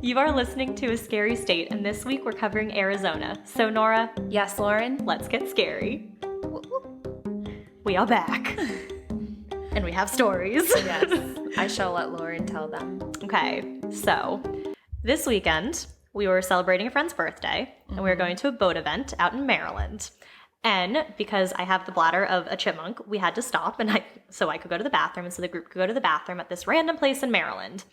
You are listening to A Scary State, and this week we're covering Arizona. So, Nora. Yes, Lauren? Let's get scary. We are back. And we have stories. Yes, I shall let Lauren tell them. Okay, so this weekend we were celebrating a friend's birthday, and we were going to a boat event out in Maryland. And because I have the bladder of a chipmunk, we had to stop so I could go to the bathroom, and so the group could go to the bathroom at this random place in Maryland.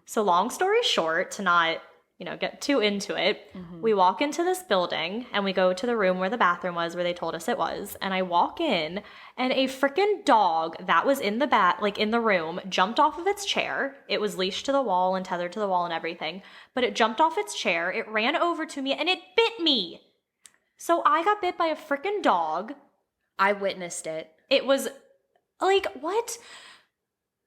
So long story short, to not, get too into it, we walk into this building and we go to the room where the bathroom was, where they told us it was. And I walk in, and a freaking dog that was in the in the room jumped off of its chair. It was leashed to the wall and tethered to the wall and everything, but it jumped off its chair. It ran over to me and it bit me. So I got bit by a freaking dog. I witnessed it. It was like, what?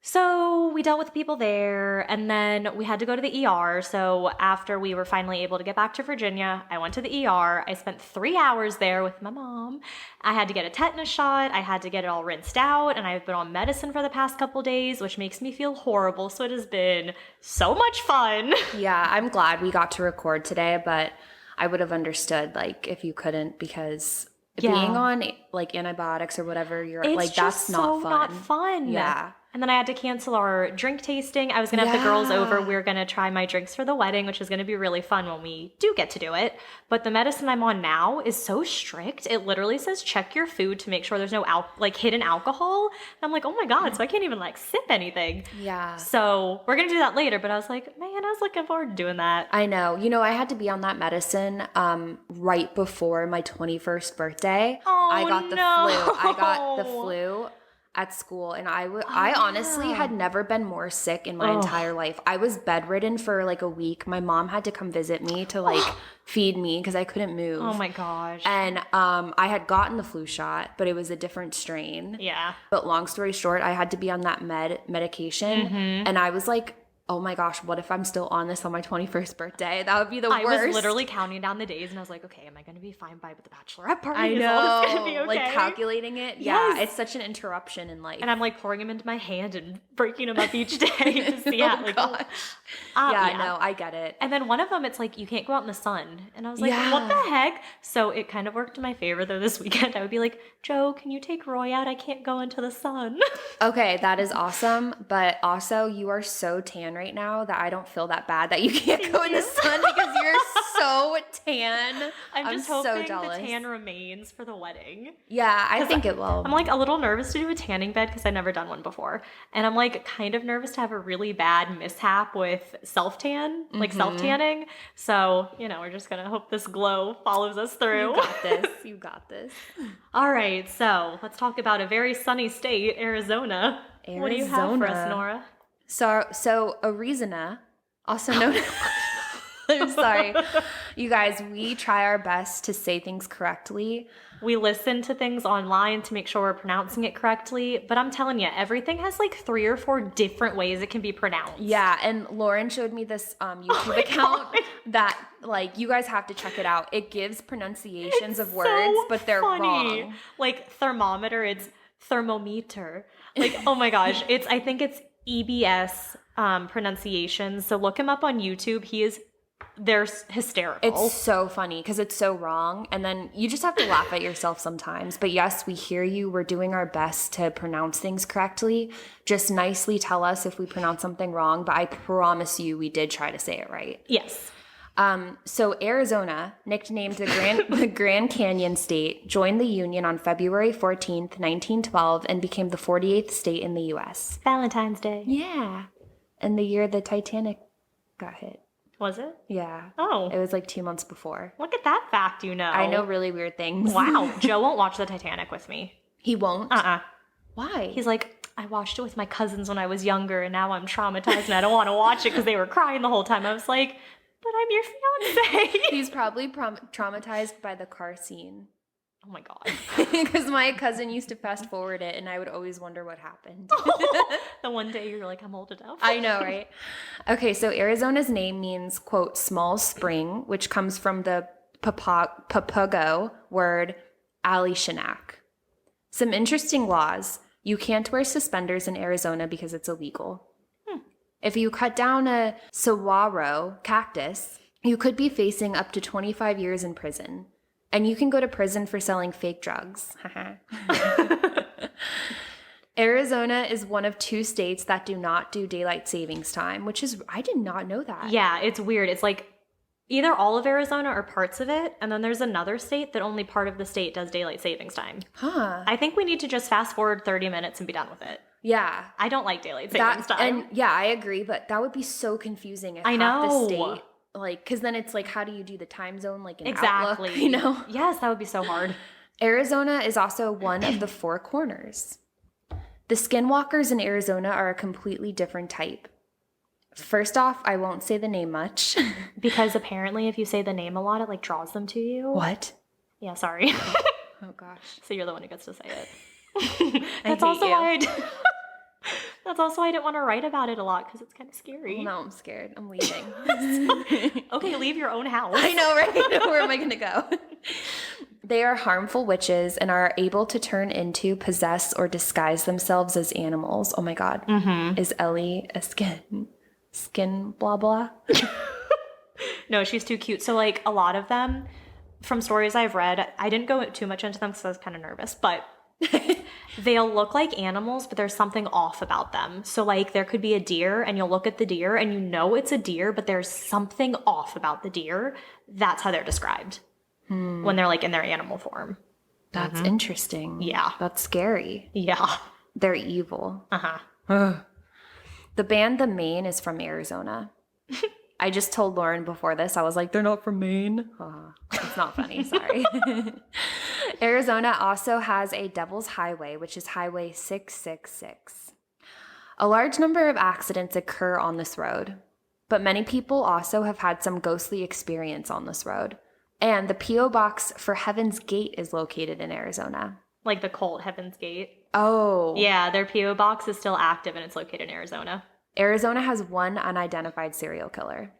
So we dealt with the people there, and then we had to go to the ER. So after we were finally able to get back to Virginia, I went to the ER. I spent 3 hours there with my mom. I had to get a tetanus shot. I had to get it all rinsed out, and I've been on medicine for the past couple days, which makes me feel horrible. So it has been so much fun. Yeah, I'm glad we got to record today, but I would have understood, if you couldn't, because being on, antibiotics or whatever, that's not fun. Not fun. Yeah. And then I had to cancel our drink tasting. I was going to have the girls over. We were going to try my drinks for the wedding, which is going to be really fun when we do get to do it. But the medicine I'm on now is so strict. It literally says check your food to make sure there's no hidden alcohol. And I'm like, oh my God, so I can't even sip anything. Yeah. So we're going to do that later. But I was like, man, I was looking forward to doing that. I know. I had to be on that medicine right before my 21st birthday. Oh, I got the no. flu. I got the flu at school, and I honestly had never been more sick in my entire life. I was bedridden for a week. My mom had to come visit me to feed me because I couldn't move. Oh my gosh. And I had gotten the flu shot, but it was a different strain. Yeah. But long story short, I had to be on that medication, and I was like, oh my gosh, what if I'm still on this on my 21st birthday? That would be the worst. I was literally counting down the days, and I was like, okay, am I going to be fine by the bachelorette party? I know. Is all this going to be okay? Calculating it. Yes. Yeah, it's such an interruption in life. And I'm pouring them into my hand and breaking them up each day to see how. Gosh. No, I get it. And then one of them, it's you can't go out in the sun. And I was like, what the heck? So it kind of worked in my favor, though, this weekend. I would be like, Joe, can you take Roy out? I can't go into the sun. Okay, that is awesome. But also, you are so tan right now that I don't feel that bad that you can't go in the sun because you're so tan. I'm just hoping so jealous. The tan remains for the wedding. Yeah, I think it will. I'm a little nervous to do a tanning bed because I've never done one before. And I'm kind of nervous to have a really bad mishap with self-tan, self-tanning. So, we're just going to hope this glow follows us through. You got this. You got this. All right, so let's talk about a very sunny state, Arizona. What do you have for us, Nora? So Arizona, also known as... I'm sorry. You guys, we try our best to say things correctly. We listen to things online to make sure we're pronouncing it correctly. But I'm telling you, everything has 3 or 4 different ways it can be pronounced. Yeah, and Lauren showed me this YouTube account that, you guys have to check it out. It gives pronunciations of words, but they're wrong. Thermometer, it's thermometer. Oh my gosh. I think it's EBS pronunciations. So look him up on YouTube. They're hysterical. It's so funny because it's so wrong. And then you just have to laugh at yourself sometimes. But yes, we hear you. We're doing our best to pronounce things correctly. Just nicely tell us if we pronounce something wrong. But I promise you, we did try to say it right. Yes. So Arizona, nicknamed the Grand Canyon State, joined the Union on February 14th, 1912, and became the 48th state in the U.S. Valentine's Day. Yeah. And the year the Titanic got hit. Was it? Yeah. Oh. It was 2 months before. Look at that fact, I know really weird things. Wow. Joe won't watch the Titanic with me. He won't? Why? He's I watched it with my cousins when I was younger, and now I'm traumatized, and I don't want to watch it because they were crying the whole time. I was like, but I'm your fiance. He's probably traumatized by the car scene. Oh my God. Because my cousin used to fast forward it, and I would always wonder what happened. The one day you're I'm old enough. I know, right? Okay, so Arizona's name means, quote, small spring, which comes from the Papago word Alishanak. Some interesting laws. You can't wear suspenders in Arizona because it's illegal. If you cut down a saguaro cactus, you could be facing up to 25 years in prison. And you can go to prison for selling fake drugs. Arizona is one of 2 states that do not do daylight savings time, which is, I did not know that. Yeah, it's weird. It's like either all of Arizona or parts of it, and then there's another state that only part of the state does daylight savings time. Huh. I think we need to just fast forward 30 minutes and be done with it. Yeah. I don't like daylight savings time. And yeah, I agree, but that would be so confusing if I half the know. state, like, because then it's like, how do you do the time zone, like, in Exactly. Outlook, you know? Yes, that would be so hard. Arizona is also one of the 4 corners. The Skinwalkers in Arizona are a completely different type. First off, I won't say the name much. Because apparently if you say the name a lot, it like draws them to you. What? Yeah, sorry. Oh gosh. So you're the one who gets to say it. That's also why that's also why I didn't want to write about it a lot, because it's kind of scary. No, I'm scared. I'm leaving. Okay, leave your own house. I know, right? Where am I going to go? They are harmful witches and are able to turn into, possess, or disguise themselves as animals. Oh my God. Mm-hmm. Is Ellie a skin blah blah? No, she's too cute. So like a lot of them, from stories I've read, I didn't go too much into them because I was kind of nervous, but they'll look like animals, but there's something off about them. So like there could be a deer and you'll look at the deer and you know it's a deer, but there's something off about the deer. That's how they're described when they're like in their animal form. That's interesting. Yeah. That's scary. Yeah. They're evil. Uh-huh. The band The Maine is from Arizona. I just told Lauren before this, I was like, they're not from Maine. It's not funny, sorry. Arizona also has a Devil's Highway, which is Highway 666. A large number of accidents occur on this road, but many people also have had some ghostly experience on this road. And the P.O. Box for Heaven's Gate is located in Arizona. Like the cult Heaven's Gate. Oh. Yeah, their P.O. Box is still active and it's located in Arizona. Arizona has 1 unidentified serial killer.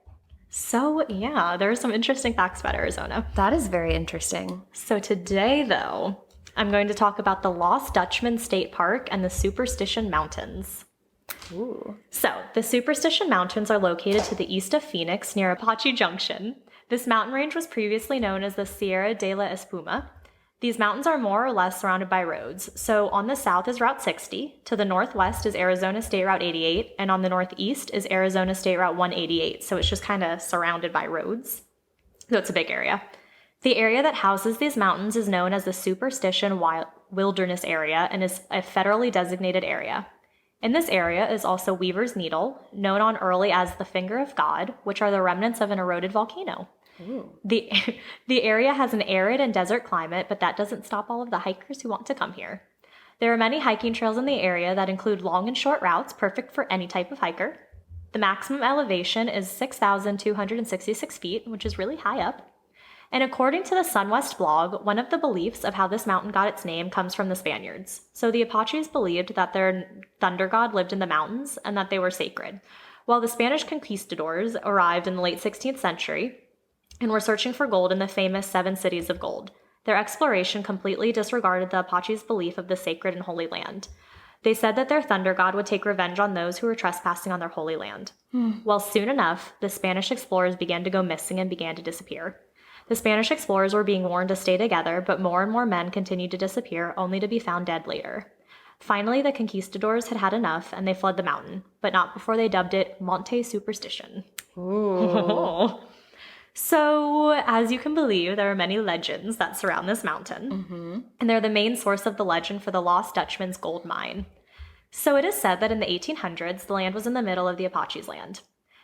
So, yeah, there are some interesting facts about Arizona. That is very interesting. So today, though, I'm going to talk about the Lost Dutchman State Park and the Superstition Mountains. Ooh. So, the Superstition Mountains are located to the east of Phoenix near Apache Junction. This mountain range was previously known as the Sierra de la Espuma. These mountains are more or less surrounded by roads. So on the south is Route 60, to the northwest is Arizona State Route 88, and on the northeast is Arizona State Route 188. So it's just kind of surrounded by roads. So it's a big area. The area that houses these mountains is known as the Superstition Wilderness Area and is a federally designated area. In this area is also Weaver's Needle, known on early as the Finger of God, which are the remnants of an eroded volcano. Ooh. The area has an arid and desert climate, but that doesn't stop all of the hikers who want to come here. There are many hiking trails in the area that include long and short routes, perfect for any type of hiker. The maximum elevation is 6,266 feet, which is really high up. And according to the SunWest blog, one of the beliefs of how this mountain got its name comes from the Spaniards. So the Apaches believed that their thunder god lived in the mountains and that they were sacred. While the Spanish conquistadors arrived in the late 16th century and were searching for gold in the famous 7 cities of gold, their exploration completely disregarded the Apaches' belief of the sacred and holy land. They said that their thunder god would take revenge on those who were trespassing on their holy land. Well, soon enough, the Spanish explorers began to go missing and began to disappear. The Spanish explorers were being warned to stay together, but more and more men continued to disappear, only to be found dead later. Finally, the conquistadors had had enough, and they fled the mountain, but not before they dubbed it Monte Superstition. Ooh. So, as you can believe, there are many legends that surround this mountain, and they're the main source of the legend for the Lost Dutchman's gold mine. So it is said that in the 1800s, the land was in the middle of the Apaches' land.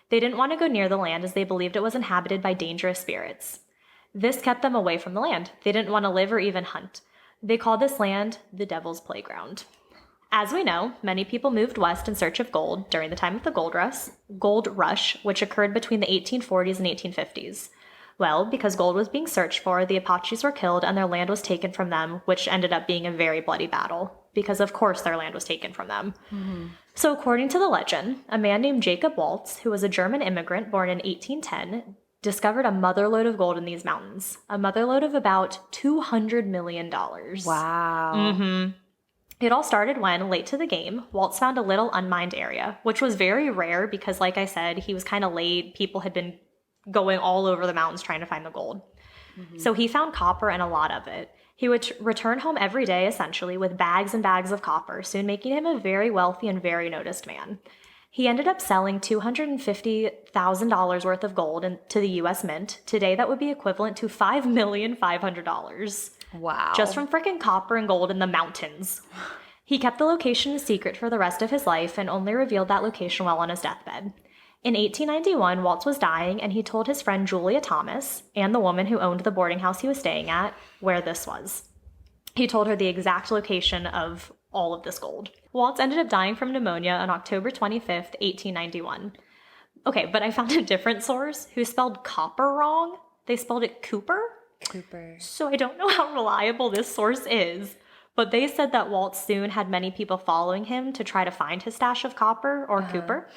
They didn't want to go near the land as they believed it was inhabited by dangerous spirits. This kept them away from the land. They didn't want to live or even hunt. They called this land the Devil's Playground. As we know, many people moved west in search of gold during the time of the gold rush, which occurred between the 1840s and 1850s. Well, because gold was being searched for, the Apaches were killed and their land was taken from them, which ended up being a very bloody battle, because of course their land was taken from them. So according to the legend, a man named Jacob Baltz, who was a German immigrant born in 1810, discovered a motherlode of gold in these mountains. A motherlode of about $200 million. Wow. It all started when, late to the game, Waltz found a little unmined area, which was very rare because, like I said, he was kind of late. People had been going all over the mountains trying to find the gold. So he found copper and a lot of it. He would return home every day, essentially, with bags and bags of copper, soon making him a very wealthy and very noticed man. He ended up selling $250,000 worth of gold to the U.S. Mint. Today, that would be equivalent to $5,500,000. Wow. Just from frickin' copper and gold in the mountains. He kept the location a secret for the rest of his life and only revealed that location while on his deathbed. In 1891, Waltz was dying, and he told his friend Julia Thomas, and the woman who owned the boarding house he was staying at, where this was. He told her the exact location of all of this gold. Waltz ended up dying from pneumonia on October 25th, 1891. Okay, but I found a different source who spelled copper wrong. They spelled it Cooper. So I don't know how reliable this source is, but they said that Waltz soon had many people following him to try to find his stash of copper, or Cooper.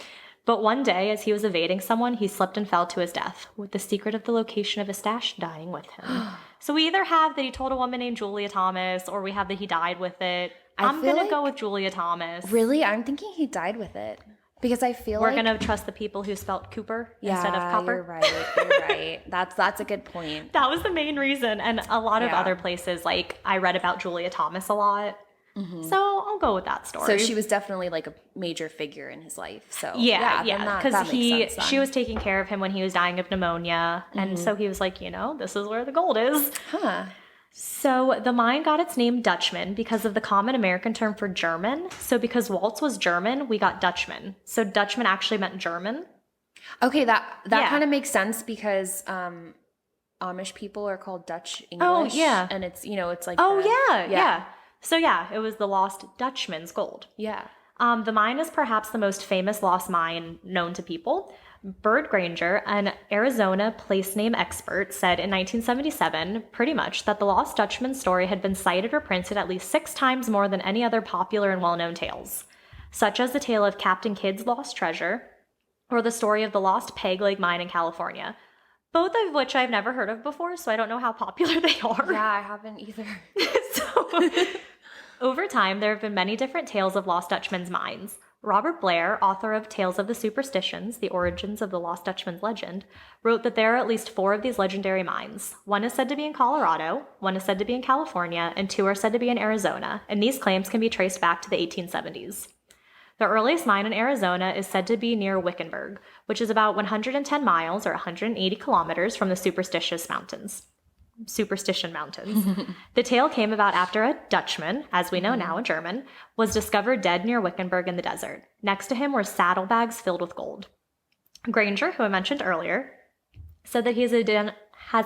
But one day, as he was evading someone, he slipped and fell to his death, with the secret of the location of his stash dying with him. So we either have that he told a woman named Julia Thomas, or we have that he died with it. I'm going to go with Julia Thomas. Really? I'm thinking he died with it. Because I feel We're going to trust the people who spelt Cooper instead of copper. You're right. You're right. That's a good point. That was the main reason. And a lot of other places, like I read about Julia Thomas a lot. So I'll go with that story. So she was definitely like a major figure in his life. So yeah, because she was taking care of him when he was dying of pneumonia, and so he was like, this is where the gold is. So the mine got its name Dutchman because of the common American term for German. So because Waltz was German, we got Dutchman. So Dutchman actually meant German. Okay, that kind of makes sense because Amish people are called Dutch English. Oh yeah, and it's it's like yeah. So yeah, it was the lost Dutchman's gold. Yeah. The mine is perhaps the most famous lost mine known to people. Bird Granger, an Arizona place name expert, said in 1977, pretty much, that the Lost Dutchman story had been cited or printed at least 6 times more than any other popular and well-known tales, such as the tale of Captain Kidd's lost treasure, or the story of the lost Peg Leg Mine in California, both of which I've never heard of before, so I don't know how popular they are. Yeah, I haven't either. Over time, there have been many different tales of Lost Dutchman's mines. Robert Blair, author of Tales of the Superstitions, The Origins of the Lost Dutchman's Legend, wrote that there are at least 4 of these legendary mines. 1 is said to be in Colorado, 1 is said to be in California, and 2 are said to be in Arizona, and these claims can be traced back to the 1870s. The earliest mine in Arizona is said to be near Wickenburg, which is about 110 miles or 180 kilometers from the Superstition Mountains. The tale came about after a Dutchman, as we know now a German, was discovered dead near Wickenburg in the desert. Next to him were saddlebags filled with gold. Granger, who I mentioned earlier, said that he has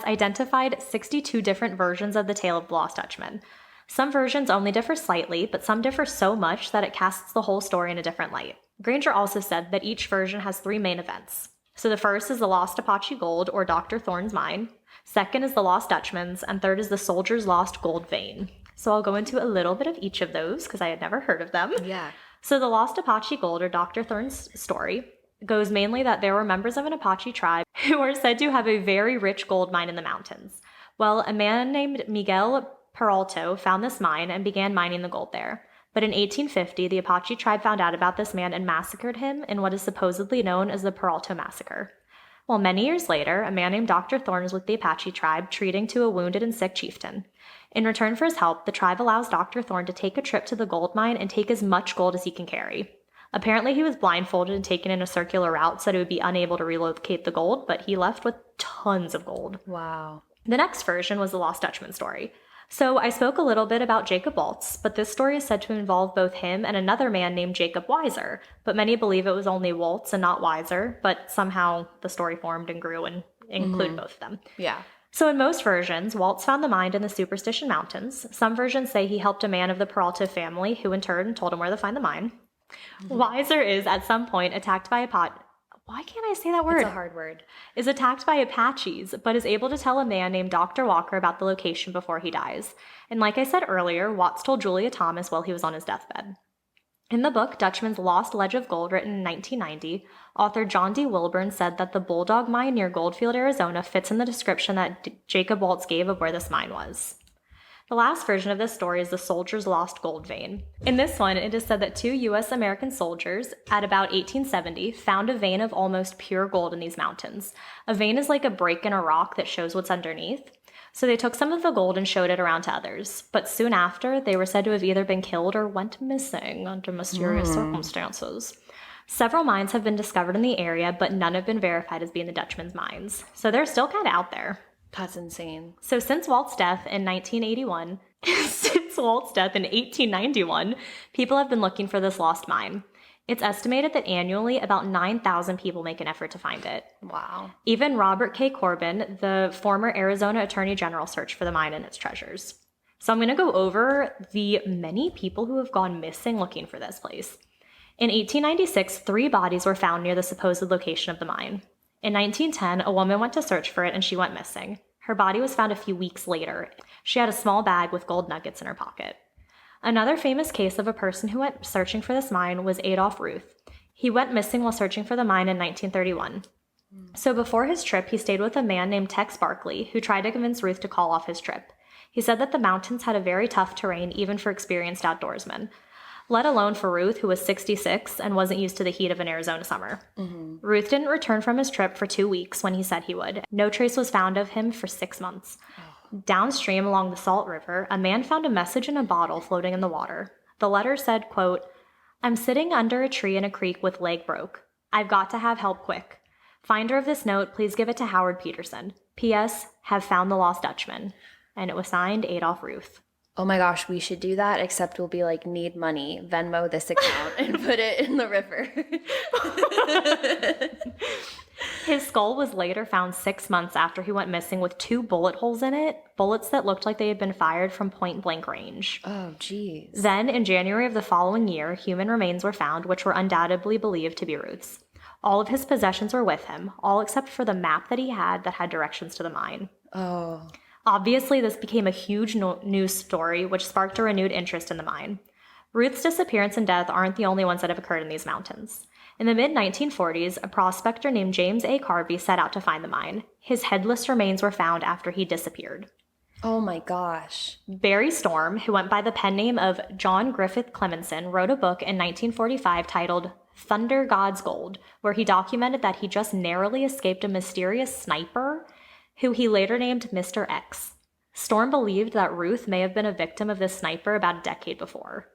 identified 62 different versions of the tale of the Lost Dutchman. Some versions only differ slightly, but some differ so much that it casts the whole story in a different light. Granger also said that each version has 3 main events. So the first is the Lost Apache Gold, or Dr. Thorne's mine. Second is the Lost Dutchman's, and third is the Soldier's Lost Gold Vein. So I'll go into a little bit of each of those because I had never heard of them. Yeah. So the Lost Apache Gold, or Dr. Thorne's story, goes mainly that there were members of an Apache tribe who are said to have a very rich gold mine in the mountains. Well, a man named Miguel Peralto found this mine and began mining the gold there. But in 1850, the Apache tribe found out about this man and massacred him in what is supposedly known as the Peralto Massacre. Well, many years later, a man named Dr. Thorne is with the Apache tribe treating to a wounded and sick chieftain. In return for his help, the tribe allows Dr. Thorne to take a trip to the gold mine and take as much gold as he can carry. Apparently, he was blindfolded and taken in a circular route so that he would be unable to relocate the gold, but he left with tons of gold. Wow. The next version was the Lost Dutchman story. So I spoke a little bit about Jacob Baltz, but this story is said to involve both him and another man named Jacob Weiser, but many believe it was only Waltz and not Weiser, but somehow the story formed and grew and included both of them. Yeah. So in most versions, Waltz found the mine in the Superstition Mountains. Some versions say he helped a man of the Peralta family, who in turn told him where to find the mine. Weiser is, at some point, attacked by why can't I say that word? It's a hard word. Is attacked by Apaches, but is able to tell a man named Dr. Walker about the location before he dies. And like I said earlier, Watts told Julia Thomas while he was on his deathbed. In the book Dutchman's Lost Ledge of Gold, written in 1990, author John D. Wilburn said that the Bulldog Mine near Goldfield, Arizona fits in the description that Jacob Waltz gave of where this mine was. The last version of this story is the soldier's lost gold vein. In this one, it is said that 2 U.S. American soldiers at about 1870 found a vein of almost pure gold in these mountains. A vein is like a break in a rock that shows what's underneath. So they took some of the gold and showed it around to others. But soon after, they were said to have either been killed or went missing under mysterious circumstances. Several mines have been discovered in the area, but none have been verified as being the Dutchman's mines. So they're still kind of out there. That's insane. So since Walt's death in 1981, since Walt's death in 1891, people have been looking for this lost mine. It's estimated that annually about 9,000 people make an effort to find it. Wow. Even Robert K. Corbin, the former Arizona Attorney General, searched for the mine and its treasures. So I'm going to go over the many people who have gone missing looking for this place. In 1896, 3 bodies were found near the supposed location of the mine. In 1910, a woman went to search for it and she went missing. Her body was found a few weeks later. She had a small bag with gold nuggets in her pocket. Another famous case of a person who went searching for this mine was Adolf Ruth. He went missing while searching for the mine in 1931. So before his trip, he stayed with a man named Tex Barkley, who tried to convince Ruth to call off his trip. He said that the mountains had a very tough terrain even for experienced outdoorsmen, let alone for Ruth, who was 66 and wasn't used to the heat of an Arizona summer. Ruth didn't return from his trip for 2 weeks when he said he would. No trace was found of him for 6 months. Downstream along the Salt River, a man found a message in a bottle floating in the water. The letter said, quote, "I'm sitting under a tree in a creek with leg broke. I've got to have help quick. Finder of this note, please give it to Howard Peterson. P.S. Have found the lost Dutchman." And it was signed Adolf Ruth. Oh my gosh, we should do that, except we'll be like, need money, Venmo this account and put it in the river. His skull was later found 6 months after he went missing with 2 bullet holes in it, bullets that looked like they had been fired from point-blank range. Oh, geez. Then, in January of the following year, human remains were found, which were undoubtedly believed to be Ruth's. All of his possessions were with him, all except for the map that he had that had directions to the mine. Oh. Obviously, this became a huge news story, which sparked a renewed interest in the mine. Ruth's disappearance and death aren't the only ones that have occurred in these mountains. In the mid-1940s, a prospector named James A. Carvey set out to find the mine. His headless remains were found after he disappeared. Oh my gosh. Barry Storm, who went by the pen name of John Griffith Clemenson, wrote a book in 1945 titled Thunder God's Gold, where he documented that he just narrowly escaped a mysterious sniper who he later named Mr. X. Storm believed that Ruth may have been a victim of this sniper about a decade before.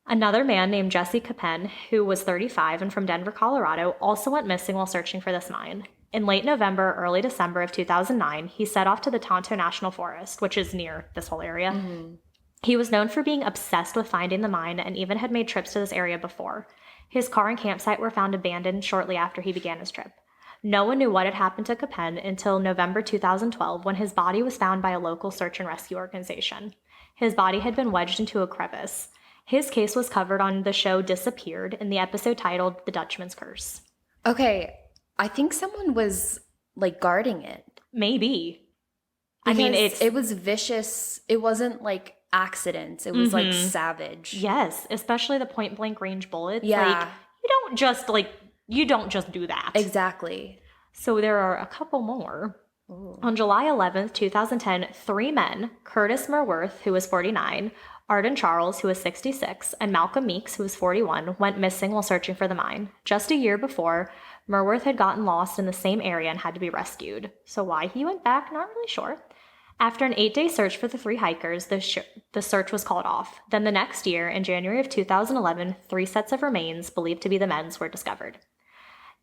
Another man named Jesse Capen, who was 35 and from Denver, Colorado, also went missing while searching for this mine. In late November, early December of 2009, he set off to the Tonto National Forest, which is near this whole area. He was known for being obsessed with finding the mine and even had made trips to this area before. His car and campsite were found abandoned shortly after he began his trip. No one knew what had happened to Capen until November 2012, when his body was found by a local search and rescue organization. His body had been wedged into a crevice. His case was covered on the show Disappeared in the episode titled The Dutchman's Curse. Okay, I think someone was like guarding it. Maybe. Because I mean, it was vicious. It wasn't like accidents. It was like savage. Yes, especially the point blank range bullets. Yeah. Like, you don't just do that. Exactly. So there are a couple more. Ooh. On July 11th, 2010, 3 men, Curtis Merworth, who was 49, Arden Charles, who was 66, and Malcolm Meeks, who was 41, went missing while searching for the mine. Just a year before, Merworth had gotten lost in the same area and had to be rescued. So why he went back, not really sure. After an 8-day search for the 3 hikers, the search was called off. Then the next year, in January of 2011, 3 sets of remains, believed to be the men's, were discovered.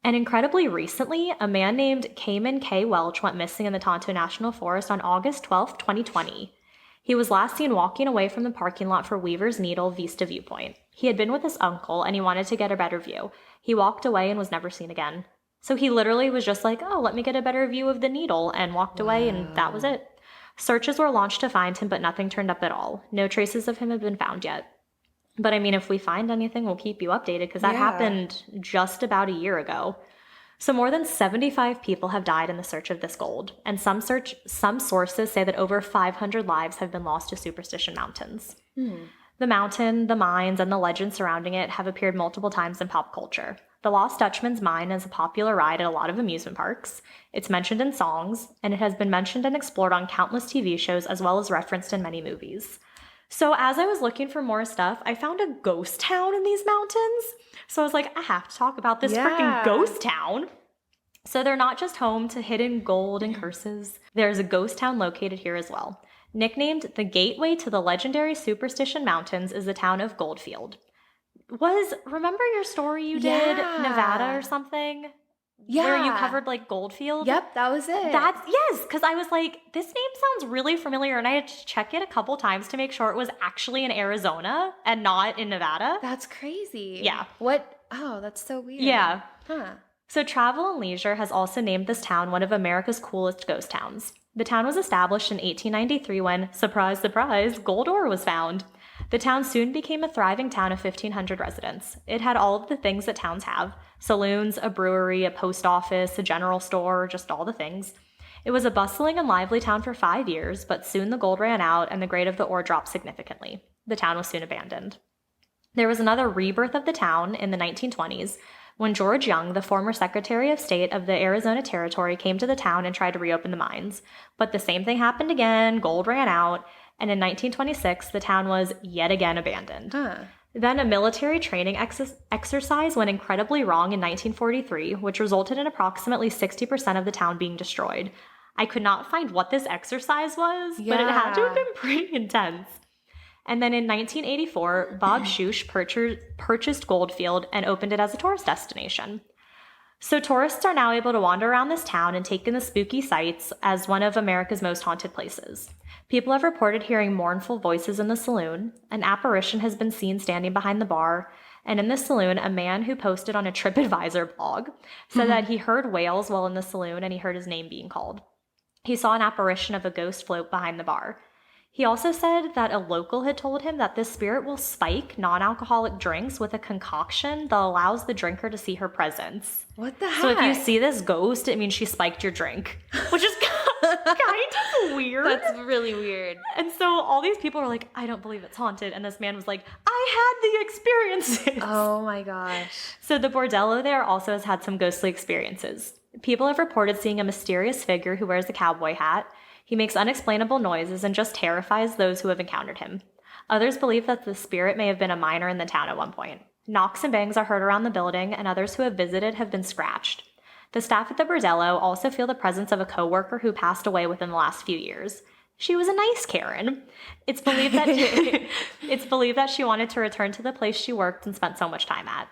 And incredibly recently, a man named Cayman K. Welch went missing in the Tonto National Forest on August 12, 2020. He was last seen walking away from the parking lot for Weaver's Needle Vista Viewpoint. He had been with his uncle, and he wanted to get a better view. He walked away and was never seen again. So he literally was just like, oh, let me get a better view of the needle, and walked away, and that was it. Searches were launched to find him, but nothing turned up at all. No traces of him have been found yet. But I mean, if we find anything, we'll keep you updated, because that happened just about a year ago. So more than 75 people have died in the search of this gold, and some sources say that over 500 lives have been lost to Superstition Mountains. The mountain, the mines, and the legends surrounding it have appeared multiple times in pop culture. The Lost Dutchman's Mine is a popular ride at a lot of amusement parks. It's mentioned in songs, and it has been mentioned and explored on countless TV shows as well as referenced in many movies. So as I was looking for more stuff, I found a ghost town in these mountains. So I was like, I have to talk about this freaking ghost town. So they're not just home to hidden gold and curses. There's a ghost town located here as well. Nicknamed the gateway to the legendary Superstition Mountains is the town of Goldfield. Remember your story you did, Nevada or something? Yeah. Where you covered like Goldfield? Yep, that was it. Yes, because I was like, this name sounds really familiar, and I had to check it a couple times to make sure it was actually in Arizona and not in Nevada. That's crazy. Yeah. What? Oh, that's so weird. Yeah. Huh. So Travel and Leisure has also named this town one of America's coolest ghost towns. The town was established in 1893 when, surprise, surprise, gold ore was found. The town soon became a thriving town of 1,500 residents. It had all of the things that towns have: saloons, a brewery, a post office, a general store, just all the things. It was a bustling and lively town for 5 years, but soon the gold ran out and the grade of the ore dropped significantly. The town was soon abandoned. There was another rebirth of the town in the 1920s when George Young, the former Secretary of State of the Arizona Territory, came to the town and tried to reopen the mines. But the same thing happened again, gold ran out, and in 1926, the town was yet again abandoned. Then a military training exercise went incredibly wrong in 1943, which resulted in approximately 60% of the town being destroyed. I could not find what this exercise was, but it had to have been pretty intense. And then in 1984, Bob Schuch purchased Goldfield and opened it as a tourist destination. So tourists are now able to wander around this town and take in the spooky sights as one of America's most haunted places. People have reported hearing mournful voices in the saloon. An apparition has been seen standing behind the bar. And in the saloon, a man who posted on a TripAdvisor blog said that he heard wails while in the saloon and he heard his name being called. He saw an apparition of a ghost float behind the bar. He also said that a local had told him that this spirit will spike non-alcoholic drinks with a concoction that allows the drinker to see her presence. What the heck? So if you see this ghost, it means she spiked your drink, which is kind of weird. That's really weird. And so all these people are like, I don't believe it's haunted. And this man was like, I had the experiences. Oh my gosh. So the bordello there also has had some ghostly experiences. People have reported seeing a mysterious figure who wears a cowboy hat. He makes unexplainable noises and just terrifies those who have encountered him. Others believe that the spirit may have been a miner in the town at one point. Knocks and bangs are heard around the building, and others who have visited have been scratched. The staff at the bordello also feel the presence of a coworker who passed away within the last few years. She was a nice Karen. It's believed that she wanted to return to the place she worked and spent so much time at.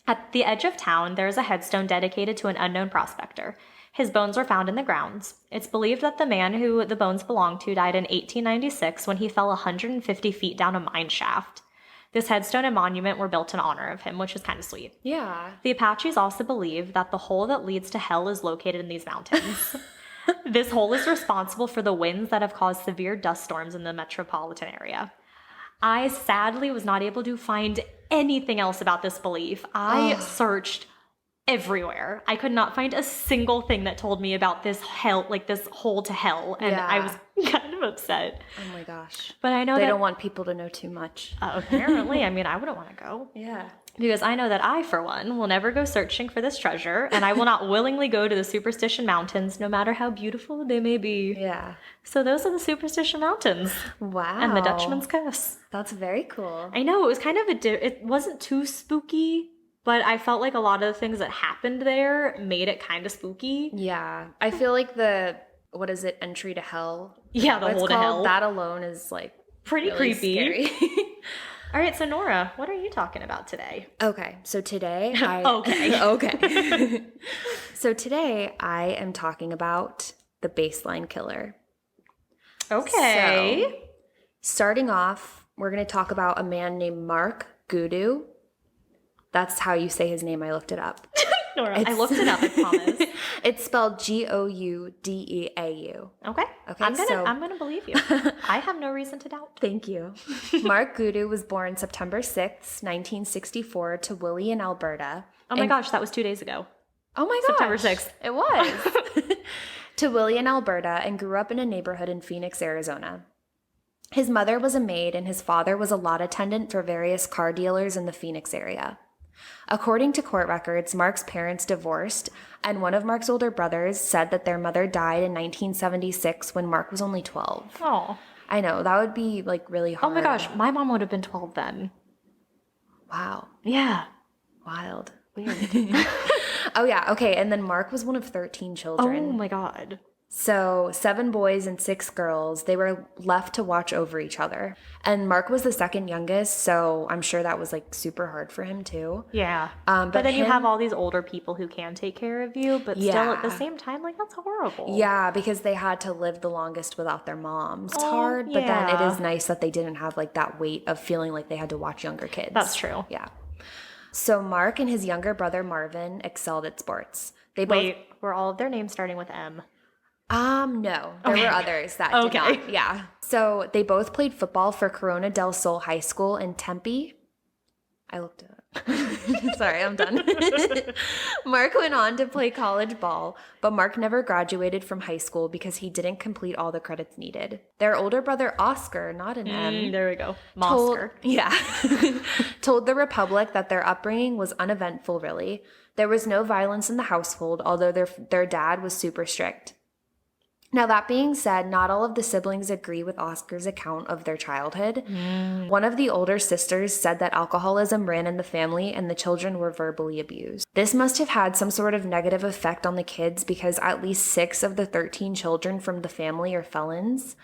At the edge of town, there is a headstone dedicated to an unknown prospector. His bones were found in the grounds. It's believed that the man who the bones belonged to died in 1896 when he fell 150 feet down a mine shaft. This headstone and monument were built in honor of him, which is kind of sweet. Yeah. The Apaches also believe that the hole that leads to hell is located in these mountains. This hole is responsible for the winds that have caused severe dust storms in the metropolitan area. I sadly was not able to find anything else about this belief. I searched everywhere. I could not find a single thing that told me about this hell, like this hole to hell, and I was kind of upset. Oh my gosh. But I know they don't want people to know too much. Apparently. I mean, I wouldn't want to go. Yeah. Because I know that I, for one, will never go searching for this treasure, and I will not willingly go to the Superstition Mountains, no matter how beautiful they may be. Yeah. So those are the Superstition Mountains. Wow. And the Dutchman's Curse. That's very cool. I know, it was kind of it wasn't too spooky, but I felt like a lot of the things that happened there made it kind of spooky. Yeah. I feel like what is it, entry to hell? Yeah, the hole to hell. That alone is like pretty really creepy. Scary. All right, so Nora, what are you talking about today? Okay, so today Okay. So today I am talking about the baseline killer. Okay. So, starting off, we're going to talk about a man named Mark Goudou. That's how you say his name. I looked it up. Nora, I looked it up, I promise. It's spelled Goudeau. Okay. I'm gonna believe you. I have no reason to doubt. Thank you. Mark Goudou was born September 6th, 1964 to Willie in Alberta. Oh my gosh, that was 2 days ago. Oh my gosh. September 6th. It was. To Willie in Alberta and grew up in a neighborhood in Phoenix, Arizona. His mother was a maid and his father was a lot attendant for various car dealers in the Phoenix area. According to court records, Mark's parents divorced, and one of Mark's older brothers said that their mother died in 1976 when Mark was only 12. Oh. I know, that would be like really hard. Oh my gosh, my mom would have been 12 then. Wow. Yeah. Wild. Weird. Oh yeah, okay, and then Mark was one of 13 children. Oh my god. So 7 boys and 6 girls, they were left to watch over each other. And Mark was the second youngest, so I'm sure that was like super hard for him too. Yeah. But then you have all these older people who can take care of you, but still at the same time, like, that's horrible. Yeah, because they had to live the longest without their moms. It's hard, but then it is nice that they didn't have like that weight of feeling like they had to watch younger kids. That's true. Yeah. So Mark and his younger brother Marvin excelled at sports. Wait, were all of their names starting with M? No. There were others that did not. Yeah. So they both played football for Corona del Sol High School in Tempe. I looked it up. Sorry, I'm done. Mark went on to play college ball, but Mark never graduated from high school because he didn't complete all the credits needed. Their older brother Oscar, not an M. There we go. Mosker. Told the Republic that their upbringing was uneventful, really. There was no violence in the household, although their dad was super strict. Now, that being said, not all of the siblings agree with Oscar's account of their childhood. One of the older sisters said that alcoholism ran in the family and the children were verbally abused. This must have had some sort of negative effect on the kids because at least 6 of the 13 children from the family are felons,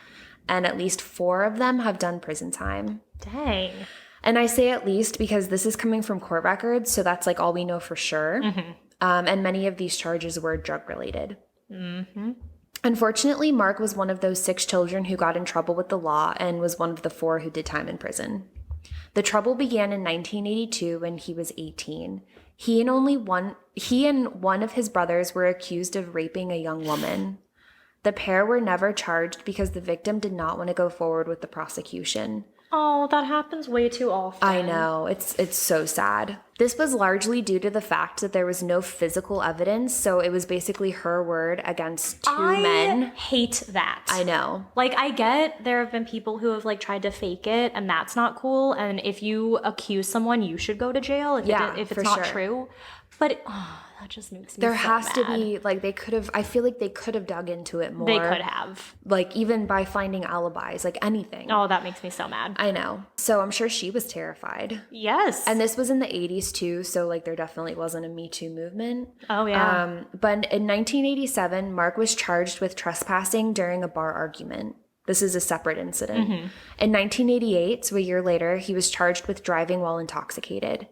and at least 4 of them have done prison time. Dang. And I say at least because this is coming from court records, so that's like all we know for sure. And many of these charges were drug-related. Unfortunately, Mark was one of those 6 children who got in trouble with the law and was one of the 4 who did time in prison. The trouble began in 1982 when he was 18. He and one of his brothers were accused of raping a young woman. The pair were never charged because the victim did not want to go forward with the prosecution. Oh, that happens way too often. I know. It's so sad. This was largely due to the fact that there was no physical evidence, so it was basically her word against 2 men. I hate that. I know. Like, I get there have been people who have, like, tried to fake it, and that's not cool, and if you accuse someone, you should go to jail if it's not true. But that just makes me There so has mad. to be, like, I feel like they could have dug into it more. They could have. Like, even by finding alibis, like anything. Oh, that makes me so mad. I know. So I'm sure she was terrified. Yes. And this was in the 80s too, so like there definitely wasn't a Me Too movement. Oh, yeah. But in 1987, Mark was charged with trespassing during a bar argument. This is a separate incident. In 1988, so a year later, he was charged with driving while intoxicated.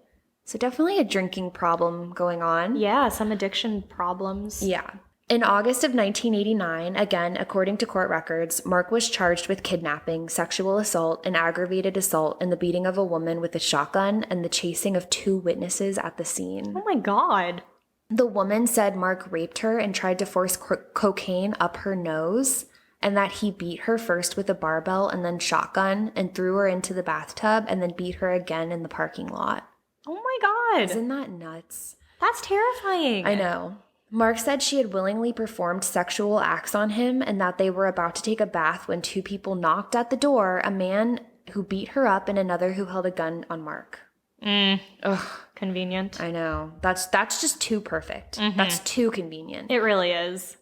So definitely a drinking problem going on. Yeah, some addiction problems. Yeah. In August of 1989, again, according to court records, Mark was charged with kidnapping, sexual assault, and aggravated assault and the beating of a woman with a shotgun and the chasing of 2 witnesses at the scene. Oh my god. The woman said Mark raped her and tried to force cocaine up her nose, and that he beat her first with a barbell and then shotgun and threw her into the bathtub and then beat her again in the parking lot. Oh my god. Isn't that nuts? That's terrifying. I know. Mark said she had willingly performed sexual acts on him and that they were about to take a bath when 2 people knocked at the door, a man who beat her up and another who held a gun on Mark. Ugh. Convenient. I know. That's just too perfect. That's too convenient. It really is.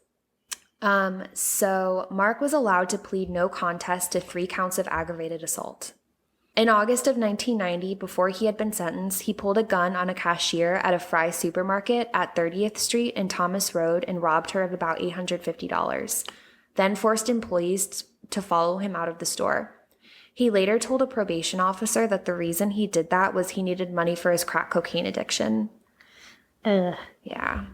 So Mark was allowed to plead no contest to 3 counts of aggravated assault. In August of 1990, before he had been sentenced, he pulled a gun on a cashier at a Fry supermarket at 30th Street and Thomas Road and robbed her of about $850, then forced employees to follow him out of the store. He later told a probation officer that the reason he did that was he needed money for his crack cocaine addiction. Yeah.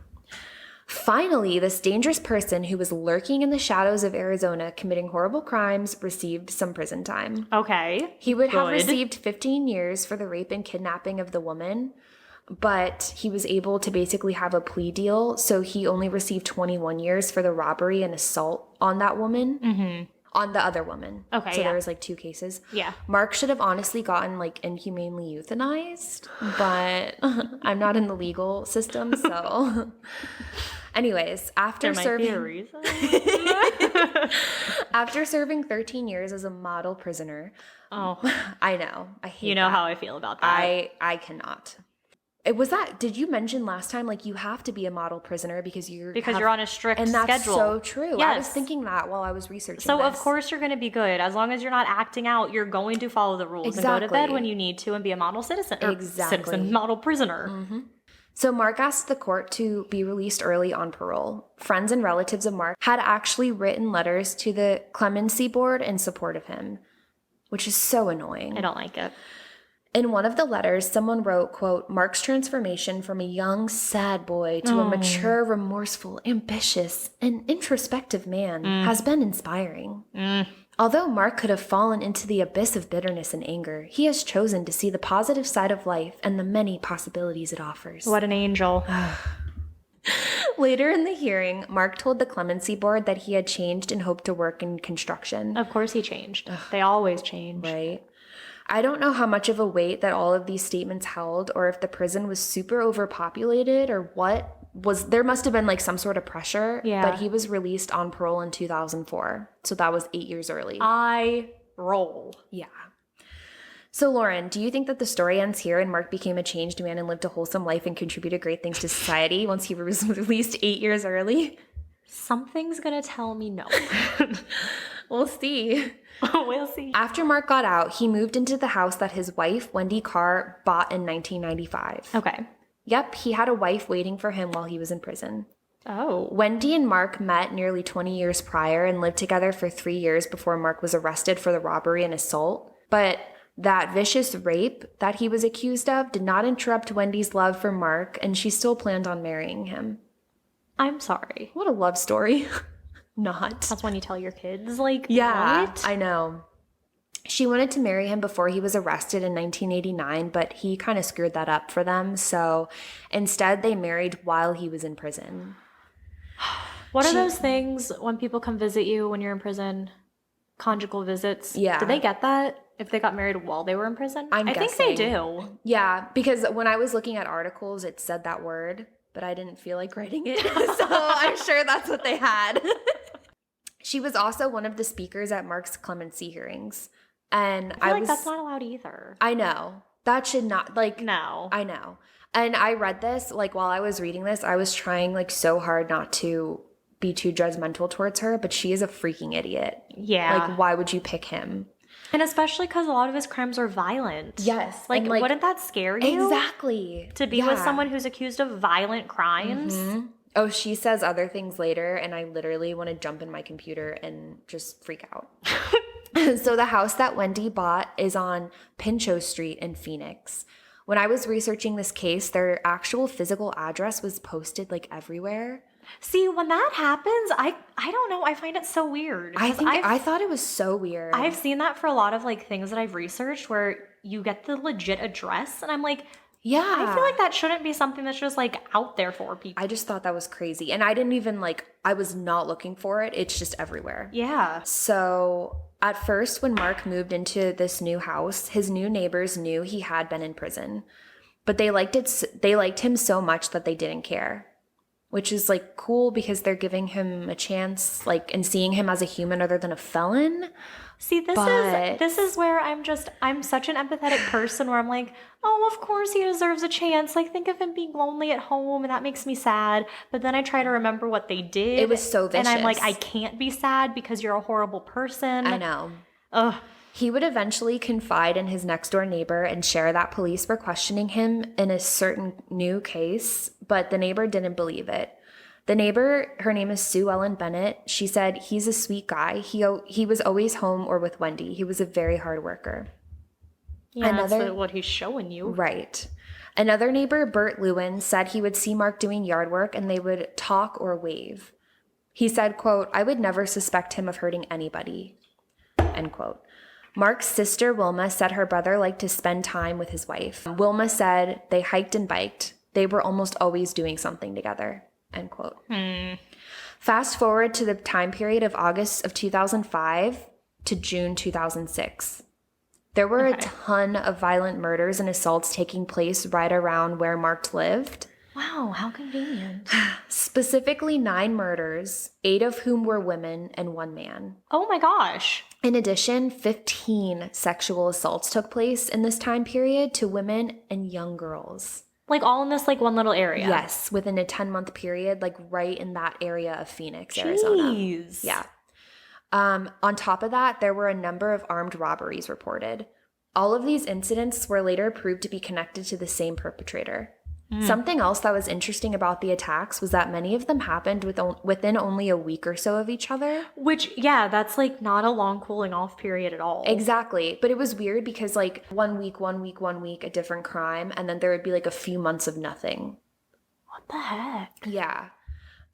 Finally, this dangerous person who was lurking in the shadows of Arizona committing horrible crimes received some prison time. Okay. He would have received 15 years for the rape and kidnapping of the woman, but he was able to basically have a plea deal, so he only received 21 years for the robbery and assault on that woman. On the other woman. Okay, so there was like 2 cases. Yeah. Mark should have honestly gotten like inhumanely euthanized, but I'm not in the legal system, so... Anyways, after serving... There might be a reason. After serving 13 years as a model prisoner... Oh. I know. I hate You know that. how I feel about that. I cannot. Did you mention last time, like, you have to be a model prisoner because you're on a strict and that's schedule. so true. Yes. I was thinking that while I was researching So this. of course you're going to be good. As long as you're not acting out, you're going to follow the rules and go to bed when you need to and be a model citizen. Citizen, model prisoner. Mm-hmm. So Mark asked the court to be released early on parole. Friends and relatives of Mark had actually written letters to the clemency board in support of him, which is so annoying. I don't like it. In one of the letters, someone wrote, quote, Mark's transformation from a young, sad boy to a mature, remorseful, ambitious, and introspective man has been inspiring. Although Mark could have fallen into the abyss of bitterness and anger, he has chosen to see the positive side of life and the many possibilities it offers. What an angel. Later in the hearing, Mark told the clemency board that he had changed and hoped to work in construction. Of course he changed. They always change. Right. I don't know how much of a weight that all of these statements held, or if the prison was super overpopulated, or what. There must have been like some sort of pressure. Yeah. But he was released on parole in 2004. So that was 8 years early. I roll. Yeah. So Lauren, do you think that the story ends here and Mark became a changed man and lived a wholesome life and contributed great things to society once he was released 8 years early? Something's going to tell me no. We'll see. We'll see. After Mark got out, he moved into the house that his wife, Wendy Carr, bought in 1995. Okay. Yep, he had a wife waiting for him while he was in prison. Oh. Wendy and Mark met nearly 20 years prior and lived together for 3 years before Mark was arrested for the robbery and assault. But that vicious rape that he was accused of did not interrupt Wendy's love for Mark, and she still planned on marrying him. I'm sorry. What a love story. Not. That's when you tell your kids, like, yeah, what? I know. She wanted to marry him before he was arrested in 1989, but he kind of screwed that up for them. So instead, they married while he was in prison. What are those things when people come visit you when you're in prison? Conjugal visits? Yeah. Did they get that if they got married while they were in prison? I think they do. Yeah, because when I was looking at articles, it said that word, but I didn't feel like writing it. So I'm sure that's what they had. She was also one of the speakers at Mark's clemency hearings. And I feel like that's not allowed either. I know. That should not, like... No. I know. And I read this, like, while I was reading this, I was trying, like, so hard not to be too judgmental towards her, but she is a freaking idiot. Yeah. Like, why would you pick him? And especially because a lot of his crimes are violent. Yes. Like, wouldn't that scare you? Exactly. To be with someone who's accused of violent crimes? Mm-hmm. Oh, she says other things later, and I literally want to jump in my computer and just freak out. So the house that Wendy bought is on Pinchot Street in Phoenix. When I was researching this case, their actual physical address was posted, like, everywhere. See, when that happens, I don't know. I find it so weird. I thought it was so weird. I've seen that for a lot of, like, things that I've researched where you get the legit address, and I'm like... Yeah. I feel like that shouldn't be something that's just, like, out there for people. I just thought that was crazy. And I didn't even, like, I was not looking for it. It's just everywhere. Yeah. So at first, when Mark moved into this new house, his new neighbors knew he had been in prison. But they liked him so much that they didn't care. Which is, like, cool because they're giving him a chance, like, and seeing him as a human other than a felon. See, this is where I'm such an empathetic person where I'm like, oh, of course he deserves a chance. Like, think of him being lonely at home, and that makes me sad. But then I try to remember what they did. It was so vicious. And I'm like, I can't be sad because you're a horrible person. I know. Ugh. He would eventually confide in his next-door neighbor and share that police were questioning him in a certain new case, but the neighbor didn't believe it. The neighbor, her name is Sue Ellen Bennett, she said, he's a sweet guy. He was always home or with Wendy. He was a very hard worker. Yeah, that's what he's showing you. Right. Another neighbor, Bert Lewin, said he would see Mark doing yard work and they would talk or wave. He said, quote, I would never suspect him of hurting anybody, end quote. Mark's sister, Wilma, said her brother liked to spend time with his wife. Wilma said they hiked and biked. They were almost always doing something together, end quote. Fast forward to the time period of August of 2005 to June 2006. There were a ton of violent murders and assaults taking place right around where Mark lived. Wow, how convenient. Specifically 9 murders, 8 of whom were women and 1 man. Oh my gosh. In addition, 15 sexual assaults took place in this time period to women and young girls. Like all in this like one little area. Yes, within a 10-month period, like right in that area of Phoenix, Arizona. Jeez. Yeah. On top of that, there were a number of armed robberies reported. All of these incidents were later proved to be connected to the same perpetrator. Something else that was interesting about the attacks was that many of them happened within only a week or so of each other. Which, yeah, that's like not a long cooling off period at all. Exactly. But it was weird because like 1 week, a different crime, and then there would be like a few months of nothing. What the heck? Yeah.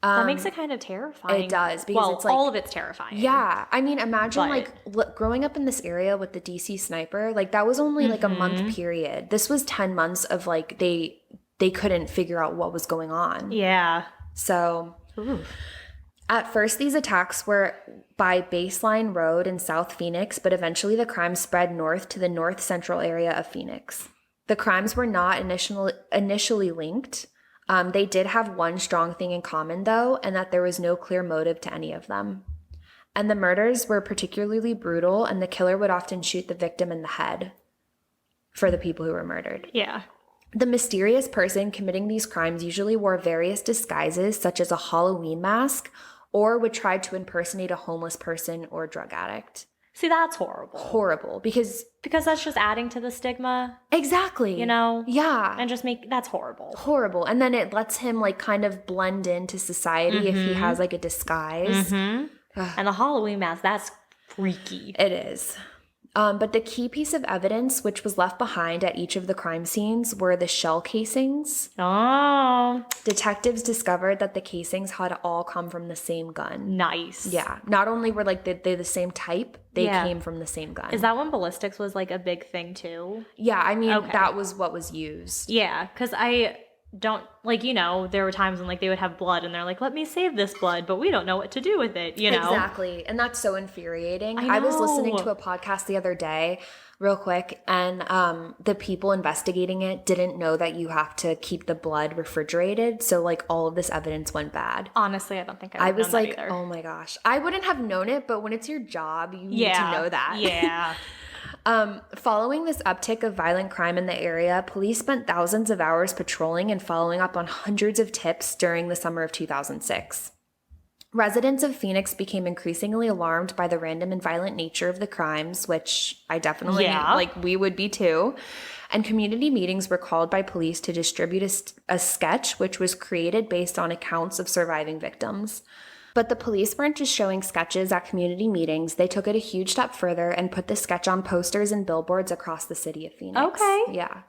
That makes it kind of terrifying. It does, because it's like, all of it's terrifying. Yeah. I mean, imagine growing up in this area with the DC sniper, like that was only like a month period. This was 10 months of like they couldn't figure out what was going on. Yeah. So at first these attacks were by Baseline Road in South Phoenix, but eventually the crime spread north to the north central area of Phoenix. The crimes were not initially linked. They did have one strong thing in common, though, and that there was no clear motive to any of them. And the murders were particularly brutal, and the killer would often shoot the victim in the head for the people who were murdered. Yeah. The mysterious person committing these crimes usually wore various disguises, such as a Halloween mask, or would try to impersonate a homeless person or drug addict. See, that's horrible. Horrible, because that's just adding to the stigma. Exactly. You know? Yeah. And just that's horrible. Horrible. And then it lets him like kind of blend into society if he has like a disguise. And the Halloween mask, that's freaky. It is. But the key piece of evidence which was left behind at each of the crime scenes were the shell casings. Oh. Detectives discovered that the casings had all come from the same gun. Nice. Yeah. Not only were like they the same type, they came from the same gun. Is that when ballistics was like a big thing too? Yeah, I mean, that was what was used. Yeah, because I don't, like, you know, there were times when like they would have blood and they're like, let me save this blood, but we don't know what to do with it, you know? Exactly. And that's so infuriating. I was know. listening to a podcast the other day real quick, and the people investigating it didn't know that you have to keep the blood refrigerated, so like all of this evidence went bad. Honestly, I don't think I was like, either. oh my gosh. I wouldn't have known it, but when it's your job, you need to know that. Yeah. Following this uptick of violent crime in the area, police spent thousands of hours patrolling and following up on hundreds of tips during the summer of 2006. Residents of Phoenix became increasingly alarmed by the random and violent nature of the crimes, which I definitely, we would be too. And community meetings were called by police to distribute a sketch which was created based on accounts of surviving victims. But the police weren't just showing sketches at community meetings. They took it a huge step further and put the sketch on posters and billboards across the city of Phoenix. Okay. Yeah.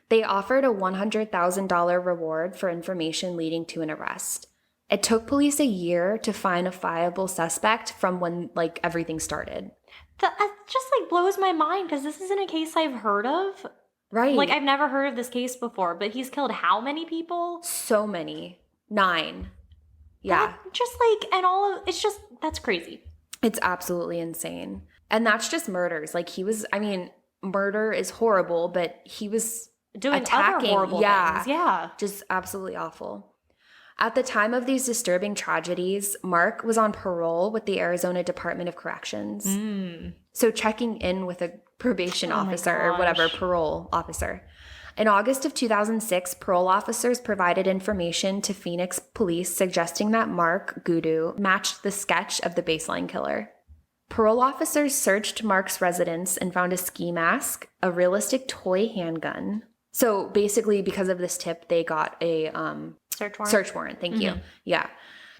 They offered a $100,000 reward for information leading to an arrest. It took police a year to find a viable suspect from when, like, everything started. That just, like, blows my mind because this isn't a case I've heard of. Right. Like, I've never heard of this case before, but he's killed how many people? So many. 9. Yeah. That's crazy. It's absolutely insane. And that's just murders. Like murder is horrible, but he was doing attacking, other horrible things. Yeah. Just absolutely awful. At the time of these disturbing tragedies, Mark was on parole with the Arizona Department of Corrections. So checking in with a probation officer or whatever, parole officer. In August of 2006, parole officers provided information to Phoenix police suggesting that Mark Gudu matched the sketch of the baseline killer. Parole officers searched Mark's residence and found a ski mask, a realistic toy handgun. So basically, because of this tip, they got a search warrant. Thank you. Yeah.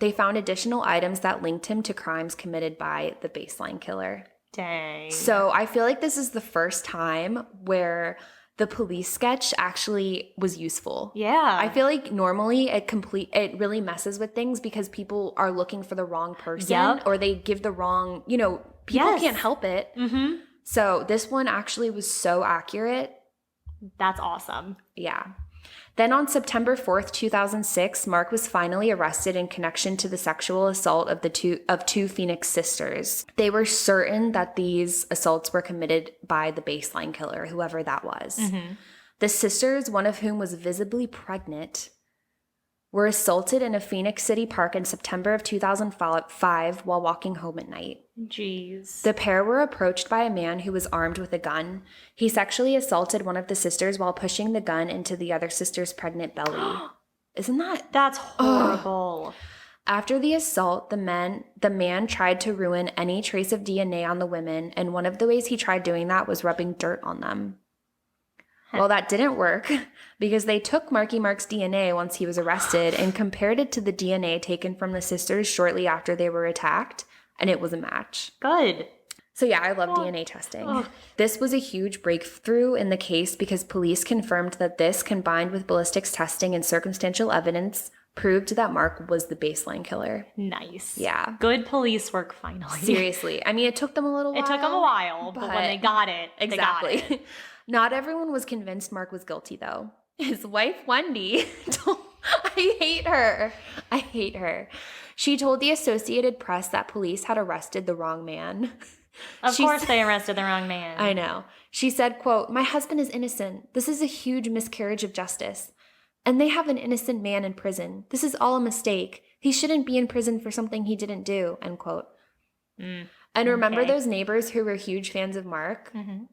They found additional items that linked him to crimes committed by the baseline killer. Dang. So I feel like this is the first time where the police sketch actually was useful. Yeah. I feel like normally it really messes with things because people are looking for the wrong person or they give the wrong, people can't help it. Mm-hmm. So this one actually was so accurate. That's awesome. Yeah. Then on September 4th, 2006, Mark was finally arrested in connection to the sexual assault of two Phoenix sisters. They were certain that these assaults were committed by the baseline killer, whoever that was. Mm-hmm. The sisters, one of whom was visibly pregnant, were assaulted in a Phoenix City park in September of 2005 while walking home at night. Jeez. The pair were approached by a man who was armed with a gun. He sexually assaulted one of the sisters while pushing the gun into the other sister's pregnant belly. Isn't that? That's horrible. After the assault, the man tried to ruin any trace of DNA on the women, and one of the ways he tried doing that was rubbing dirt on them. Well, that didn't work because they took Marky Mark's DNA once he was arrested and compared it to the DNA taken from the sisters shortly after they were attacked, and it was a match. Good. So yeah, I love DNA testing. This was a huge breakthrough in the case because police confirmed that this, combined with ballistics testing and circumstantial evidence, proved that Mark was the baseline killer. Nice. Yeah. Good police work, finally. Seriously. I mean, it took them a little while. It took them a while, but when they got it, exactly. they got it. Not everyone was convinced Mark was guilty, though. His wife, Wendy, I hate her. I hate her. She told the Associated Press that police had arrested the wrong man. Of course they arrested the wrong man. I know. She said, quote, "My husband is innocent. This is a huge miscarriage of justice. And they have an innocent man in prison. This is all a mistake. He shouldn't be in prison for something he didn't do," end quote. And remember those neighbors who were huge fans of Mark? Mm-hmm.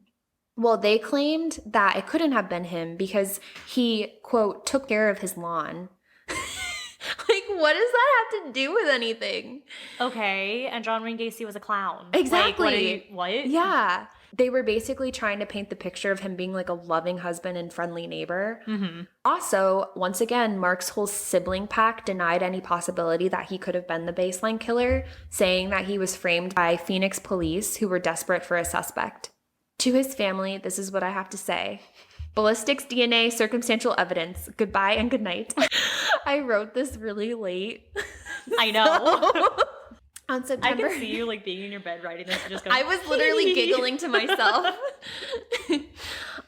Well, they claimed that it couldn't have been him because he, quote, "took care of his lawn." Like, what does that have to do with anything? Okay, and John Wayne Gacy was a clown. Exactly. Like, what? Yeah. They were basically trying to paint the picture of him being like a loving husband and friendly neighbor. Mm-hmm. Also, once again, Mark's whole sibling pack denied any possibility that he could have been the baseline killer, saying that he was framed by Phoenix police who were desperate for a suspect. To his family, this is what I have to say. Ballistics, DNA, circumstantial evidence. Goodbye and good night. I wrote this really late. I know. On September, I can see you like being in your bed writing this and just going, I was literally giggling to myself.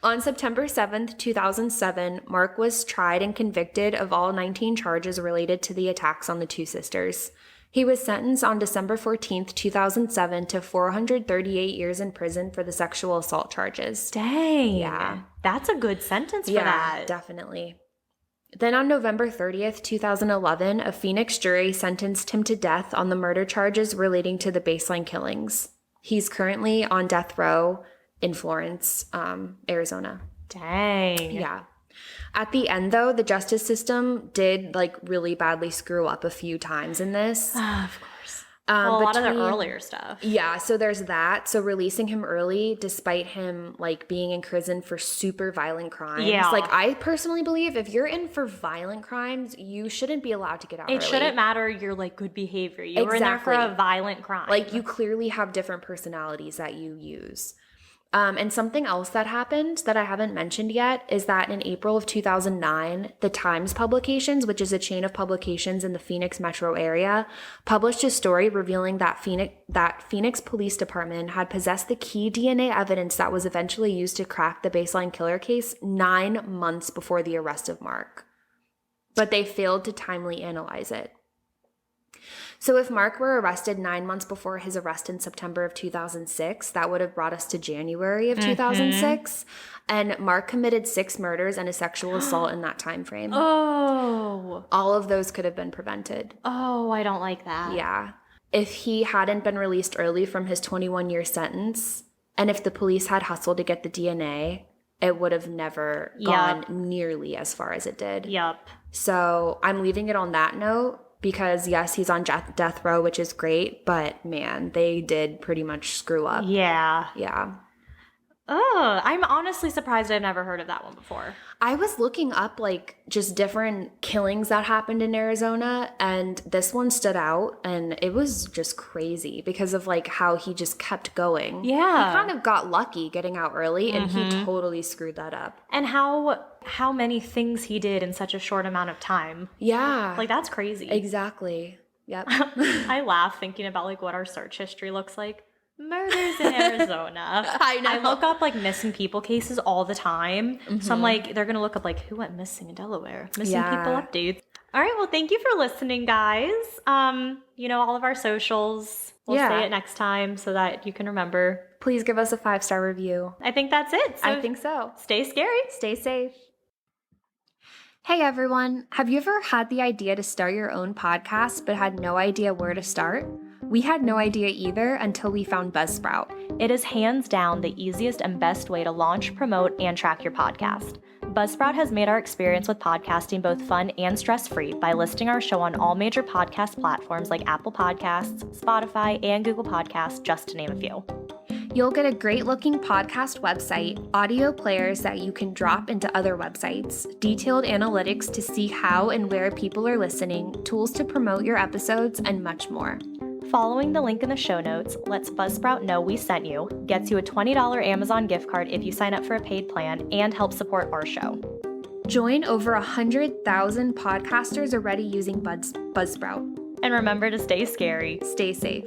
On September 7th, 2007, Mark was tried and convicted of all 19 charges related to the attacks on the two sisters. He was sentenced on December 14th, 2007 to 438 years in prison for the sexual assault charges. Dang. Yeah. That's a good sentence for that. Yeah, definitely. Then on November 30th, 2011, a Phoenix jury sentenced him to death on the murder charges relating to the baseline killings. He's currently on death row in Florence, Arizona. Dang. Yeah. At the end, though, the justice system did like really badly screw up a few times in this. Of course. Well, a lot of the earlier stuff. Yeah, so there's that. So releasing him early, despite him like being in prison for super violent crimes. Yeah. Like I personally believe if you're in for violent crimes, you shouldn't be allowed to get out early. It shouldn't matter your like good behavior. You were in there for a violent crime. Like you clearly have different personalities that you use. And something else that happened that I haven't mentioned yet is that in April of 2009, the Times Publications, which is a chain of publications in the Phoenix metro area, published a story revealing that Phoenix Police Department had possessed the key DNA evidence that was eventually used to crack the baseline killer case 9 months before the arrest of Mark. But they failed to timely analyze it. So if Mark were arrested 9 months before his arrest in September of 2006, that would have brought us to January of 2006. And Mark committed 6 murders and a sexual assault in that time frame. Oh. All of those could have been prevented. Oh, I don't like that. Yeah. If he hadn't been released early from his 21-year sentence, and if the police had hustled to get the DNA, it would have never gone nearly as far as it did. Yep. So I'm leaving it on that note. Because, yes, he's on death row, which is great. But, man, they did pretty much screw up. Yeah. Yeah. Oh, I'm honestly surprised I've never heard of that one before. I was looking up, like, just different killings that happened in Arizona. And this one stood out. And it was just crazy because of, like, how he just kept going. Yeah. He kind of got lucky getting out early. And he totally screwed that up. And how many things he did in such a short amount of time. Yeah. Like, that's crazy. Exactly. Yep. I laugh thinking about, like, what our search history looks like. Murders in Arizona. I know. I look up, like, missing people cases all the time. So I'm like, they're going to look up, like, who went missing in Delaware? Missing people updates. All right. Well, thank you for listening, guys. You know, all of our socials. We'll say it next time so that you can remember. Please give us a 5-star review. I think that's it. So I think so. Stay scary. Stay safe. Hey everyone, have you ever had the idea to start your own podcast but had no idea where to start? We had no idea either until we found Buzzsprout. It is hands down the easiest and best way to launch, promote, and track your podcast. Buzzsprout has made our experience with podcasting both fun and stress-free by listing our show on all major podcast platforms like Apple Podcasts, Spotify, and Google Podcasts, just to name a few. You'll get a great-looking podcast website, audio players that you can drop into other websites, detailed analytics to see how and where people are listening, tools to promote your episodes, and much more. Following the link in the show notes lets Buzzsprout know we sent you, gets you a $20 Amazon gift card if you sign up for a paid plan, and helps support our show. Join over 100,000 podcasters already using Buzzsprout. And remember to stay scary, stay safe.